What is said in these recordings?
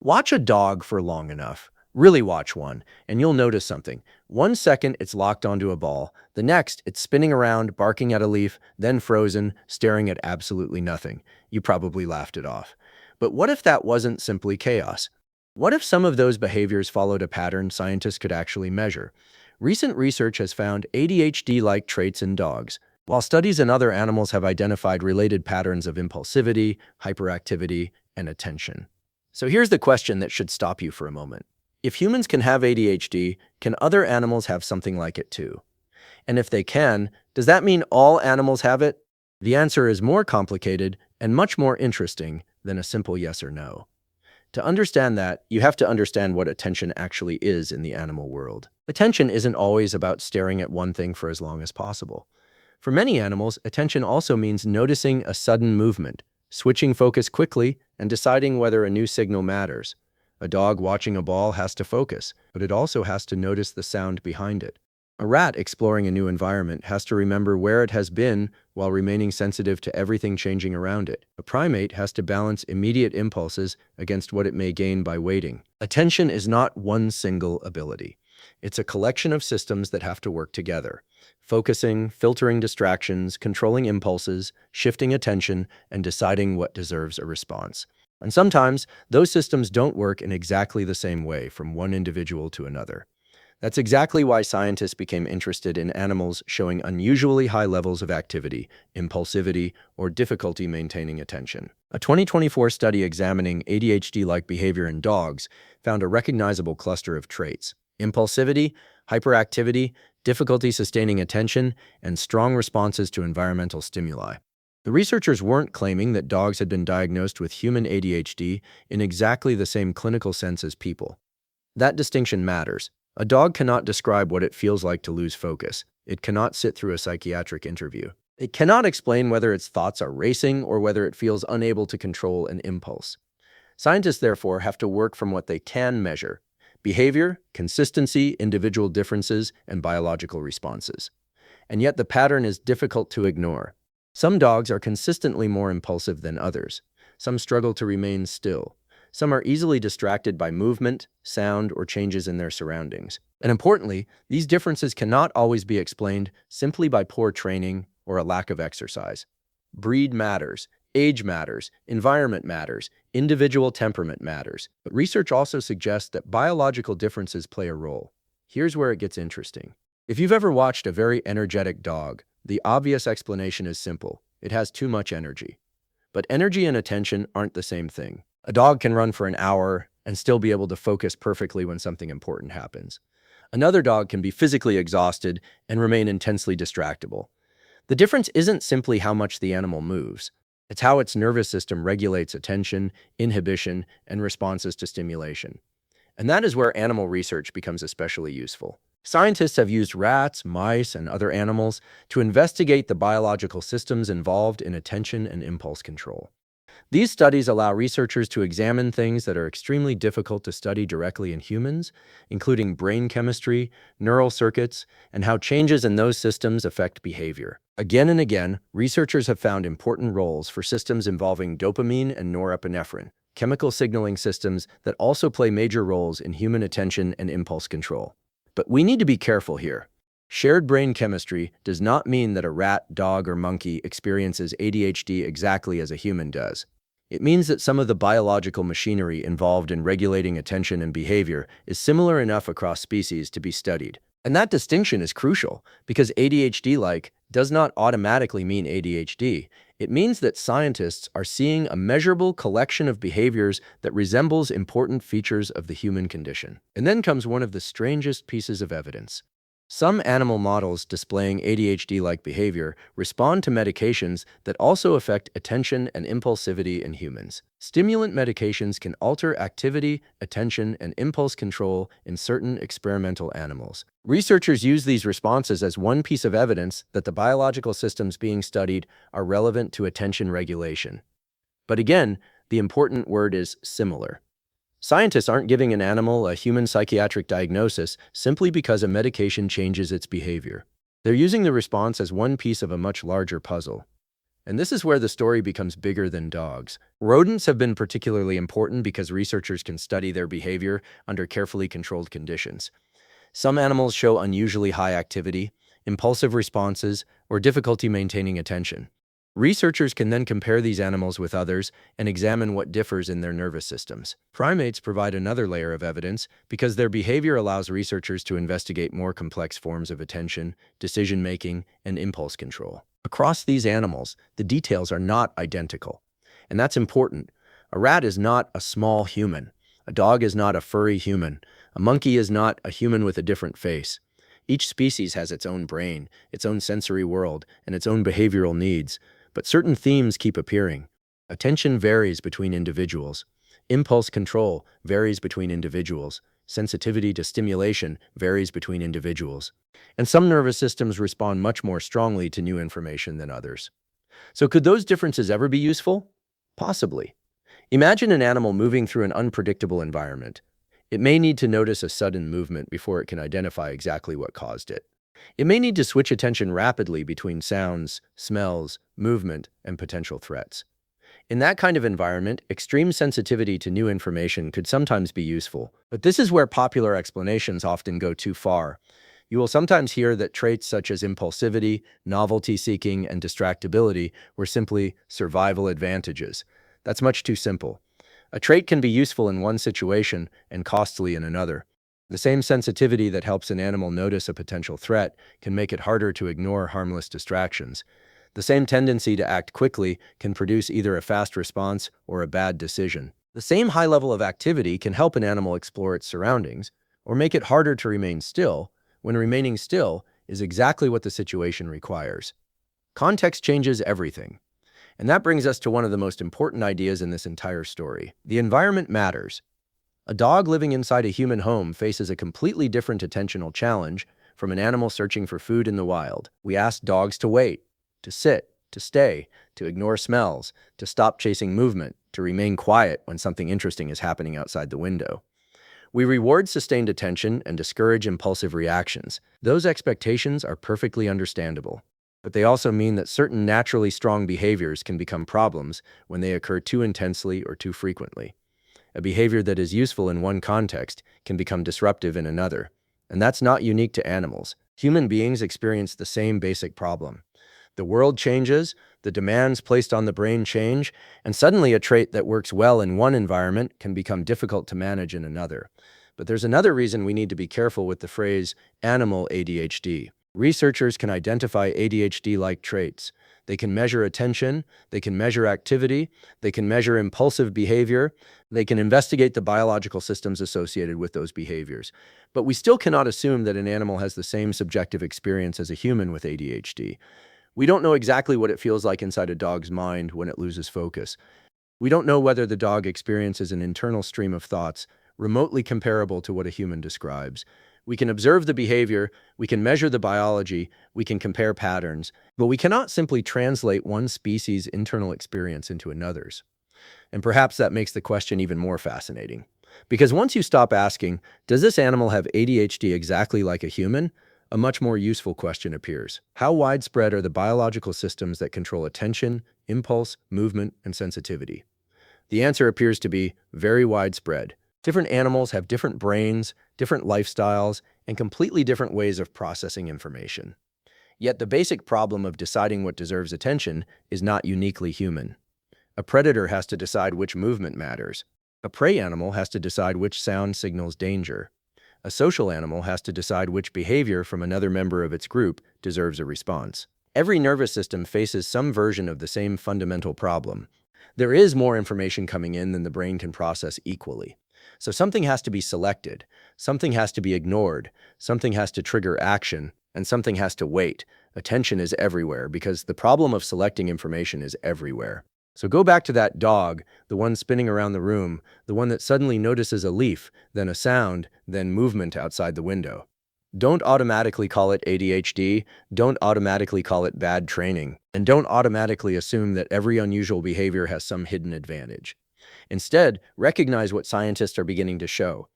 Watch a dog for long enough. Really watch one, and you'll notice something. 1 second, it's locked onto a ball. The next, it's spinning around, barking at a leaf, then frozen, staring at absolutely nothing. You probably laughed it off. But what if that wasn't simply chaos? What if some of those behaviors followed a pattern scientists could actually measure? Recent research has found ADHD-like traits in dogs, while studies in other animals have identified related patterns of impulsivity, hyperactivity, and attention. So here's the question that should stop you for a moment. If humans can have ADHD, can other animals have something like it too? And if they can, does that mean all animals have it? The answer is more complicated and much more interesting than a simple yes or no. To understand that, you have to understand what attention actually is in the animal world. Attention isn't always about staring at one thing for as long as possible. For many animals, attention also means noticing a sudden movement, switching focus quickly, and deciding whether a new signal matters. A dog watching a ball has to focus, but it also has to notice the sound behind it. A rat exploring a new environment has to remember where it has been while remaining sensitive to everything changing around it. A primate has to balance immediate impulses against what it may gain by waiting. Attention is not one single ability. It's a collection of systems that have to work together. Focusing, filtering distractions, controlling impulses, shifting attention, and deciding what deserves a response. And sometimes, those systems don't work in exactly the same way from one individual to another. That's exactly why scientists became interested in animals showing unusually high levels of activity, impulsivity, or difficulty maintaining attention. A 2024 study examining ADHD-like behavior in dogs found a recognizable cluster of traits: impulsivity, hyperactivity, difficulty sustaining attention, and strong responses to environmental stimuli. The researchers weren't claiming that dogs had been diagnosed with human ADHD in exactly the same clinical sense as people. That distinction matters. A dog cannot describe what it feels like to lose focus. It cannot sit through a psychiatric interview. It cannot explain whether its thoughts are racing or whether it feels unable to control an impulse. Scientists, therefore, have to work from what they can measure: behavior, consistency, individual differences, and biological responses. And yet the pattern is difficult to ignore. Some dogs are consistently more impulsive than others. Some struggle to remain still. Some are easily distracted by movement, sound, or changes in their surroundings. And importantly, these differences cannot always be explained simply by poor training or a lack of exercise. Breed matters, age matters, environment matters, individual temperament matters. But research also suggests that biological differences play a role. Here's where it gets interesting. If you've ever watched a very energetic dog, the obvious explanation is simple: it has too much energy. But energy and attention aren't the same thing. A dog can run for an hour and still be able to focus perfectly when something important happens. Another dog can be physically exhausted and remain intensely distractible. The difference isn't simply how much the animal moves. It's how its nervous system regulates attention, inhibition, and responses to stimulation. And that is where animal research becomes especially useful. Scientists have used rats, mice, and other animals to investigate the biological systems involved in attention and impulse control. These studies allow researchers to examine things that are extremely difficult to study directly in humans, including brain chemistry, neural circuits, and how changes in those systems affect behavior. Again and again, researchers have found important roles for systems involving dopamine and norepinephrine, chemical signaling systems that also play major roles in human attention and impulse control. But we need to be careful here. Shared brain chemistry does not mean that a rat, dog, or monkey experiences ADHD exactly as a human does. It means that some of the biological machinery involved in regulating attention and behavior is similar enough across species to be studied. And that distinction is crucial because ADHD-like does not automatically mean ADHD. It means that scientists are seeing a measurable collection of behaviors that resembles important features of the human condition. And then comes one of the strangest pieces of evidence. Some animal models displaying ADHD-like behavior respond to medications that also affect attention and impulsivity in humans. Stimulant medications can alter activity, attention, and impulse control in certain experimental animals. Researchers use these responses as one piece of evidence that the biological systems being studied are relevant to attention regulation. But again, the important word is similar. Scientists aren't giving an animal a human psychiatric diagnosis simply because a medication changes its behavior. They're using the response as one piece of a much larger puzzle. And this is where the story becomes bigger than dogs. Rodents have been particularly important because researchers can study their behavior under carefully controlled conditions. Some animals show unusually high activity, impulsive responses, or difficulty maintaining attention. Researchers can then compare these animals with others and examine what differs in their nervous systems. Primates provide another layer of evidence because their behavior allows researchers to investigate more complex forms of attention, decision-making, and impulse control. Across these animals, the details are not identical. And that's important. A rat is not a small human. A dog is not a furry human. A monkey is not a human with a different face. Each species has its own brain, its own sensory world, and its own behavioral needs. But certain themes keep appearing. Attention varies between individuals. Impulse control varies between individuals. Sensitivity to stimulation varies between individuals. And some nervous systems respond much more strongly to new information than others. So could those differences ever be useful? Possibly. Imagine an animal moving through an unpredictable environment. It may need to notice a sudden movement before it can identify exactly what caused it. It may need to switch attention rapidly between sounds, smells, movement, and potential threats. In that kind of environment, extreme sensitivity to new information could sometimes be useful. But this is where popular explanations often go too far. You will sometimes hear that traits such as impulsivity, novelty-seeking, and distractibility were simply survival advantages. That's much too simple. A trait can be useful in one situation and costly in another. The same sensitivity that helps an animal notice a potential threat can make it harder to ignore harmless distractions. The same tendency to act quickly can produce either a fast response or a bad decision. The same high level of activity can help an animal explore its surroundings or make it harder to remain still when remaining still is exactly what the situation requires. Context changes everything. And that brings us to one of the most important ideas in this entire story. The environment matters. A dog living inside a human home faces a completely different attentional challenge from an animal searching for food in the wild. We ask dogs to wait, to sit, to stay, to ignore smells, to stop chasing movement, to remain quiet when something interesting is happening outside the window. We reward sustained attention and discourage impulsive reactions. Those expectations are perfectly understandable. But they also mean that certain naturally strong behaviors can become problems when they occur too intensely or too frequently. A behavior that is useful in one context can become disruptive in another. And that's not unique to animals. Human beings experience the same basic problem. The world changes, the demands placed on the brain change, and suddenly a trait that works well in one environment can become difficult to manage in another. But there's another reason we need to be careful with the phrase animal ADHD. Researchers can identify ADHD-like traits. They can measure attention, they can measure activity, they can measure impulsive behavior, they can investigate the biological systems associated with those behaviors. But we still cannot assume that an animal has the same subjective experience as a human with ADHD. We don't know exactly what it feels like inside a dog's mind when it loses focus. We don't know whether the dog experiences an internal stream of thoughts remotely comparable to what a human describes. We can observe the behavior, we can measure the biology, we can compare patterns, but we cannot simply translate one species' internal experience into another's. And perhaps that makes the question even more fascinating. Because once you stop asking, does this animal have ADHD exactly like a human? A much more useful question appears. How widespread are the biological systems that control attention, impulse, movement, and sensitivity? The answer appears to be very widespread. Different animals have different brains, different lifestyles, and completely different ways of processing information. Yet the basic problem of deciding what deserves attention is not uniquely human. A predator has to decide which movement matters. A prey animal has to decide which sound signals danger. A social animal has to decide which behavior from another member of its group deserves a response. Every nervous system faces some version of the same fundamental problem. There is more information coming in than the brain can process equally. So something has to be selected, something has to be ignored, something has to trigger action, and something has to wait. Attention is everywhere because the problem of selecting information is everywhere. So go back to that dog, the one spinning around the room, the one that suddenly notices a leaf, then a sound, then movement outside the window. Don't automatically call it ADHD, don't automatically call it bad training, and don't automatically assume that every unusual behavior has some hidden advantage. Instead, recognize what scientists are beginning to show.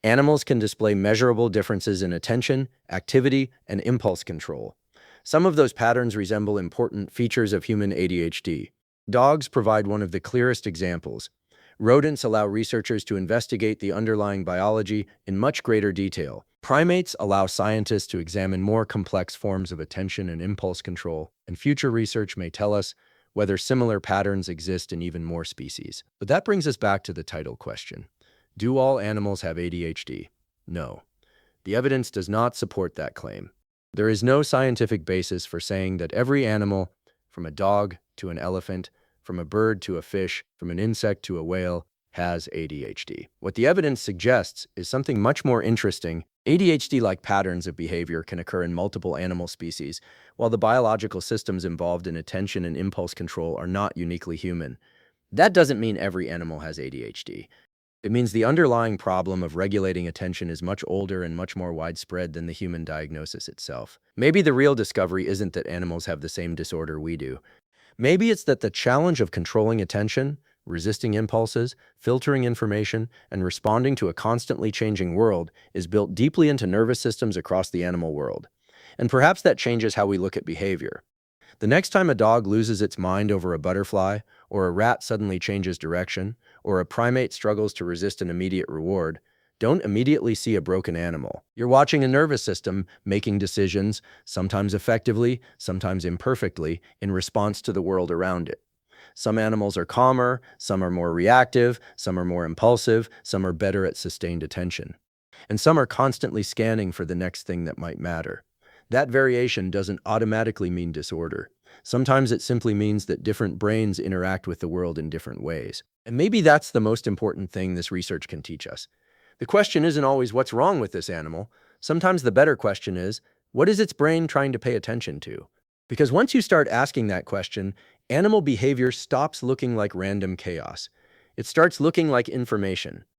Animals can display measurable differences in attention, activity, and impulse control. Some of those patterns resemble important features of human ADHD. Dogs provide one of the clearest examples. Rodents allow researchers to investigate the underlying biology in much greater detail. Primates allow scientists to examine more complex forms of attention and impulse control, and future research may tell us whether similar patterns exist in even more species. But that brings us back to the title question. Do all animals have ADHD? No. The evidence does not support that claim. There is no scientific basis for saying that every animal, from a dog to an elephant, from a bird to a fish, from an insect to a whale, has ADHD. What the evidence suggests is something much more interesting. ADHD-like patterns of behavior can occur in multiple animal species, while the biological systems involved in attention and impulse control are not uniquely human. That doesn't mean every animal has ADHD. It means the underlying problem of regulating attention is much older and much more widespread than the human diagnosis itself. Maybe the real discovery isn't that animals have the same disorder we do. Maybe it's that the challenge of controlling attention, resisting impulses, filtering information, and responding to a constantly changing world is built deeply into nervous systems across the animal world. And perhaps that changes how we look at behavior. The next time a dog loses its mind over a butterfly, or a rat suddenly changes direction, or a primate struggles to resist an immediate reward, don't immediately see a broken animal. You're watching a nervous system making decisions, sometimes effectively, sometimes imperfectly, in response to the world around it. Some animals are calmer, some are more reactive, some are more impulsive, some are better at sustained attention. And some are constantly scanning for the next thing that might matter. That variation doesn't automatically mean disorder. Sometimes it simply means that different brains interact with the world in different ways. And maybe that's the most important thing this research can teach us. The question isn't always what's wrong with this animal. Sometimes the better question is, what is its brain trying to pay attention to? Because once you start asking that question, animal behavior stops looking like random chaos. It starts looking like information.